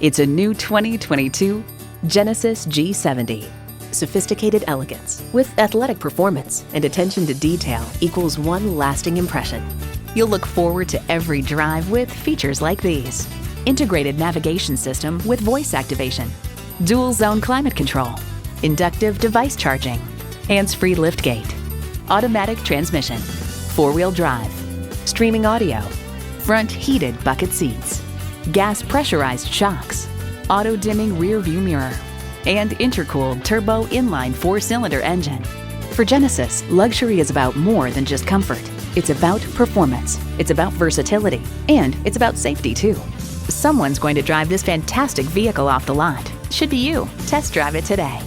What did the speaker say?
It's a new 2022 Genesis G70. Sophisticated elegance with athletic performance and attention to detail equals one lasting impression. You'll look forward to every drive with features like these: integrated navigation system with voice activation, dual zone climate control, inductive device charging, hands-free liftgate, automatic transmission, four-wheel drive, streaming audio, front heated bucket seats, gas pressurized shocks, auto-dimming rear view mirror, and intercooled turbo inline four-cylinder engine. For Genesis, luxury is about more than just comfort. It's about performance, it's about versatility, and it's about safety too. Someone's going to drive this fantastic vehicle off the lot. Should be you. Test drive it today.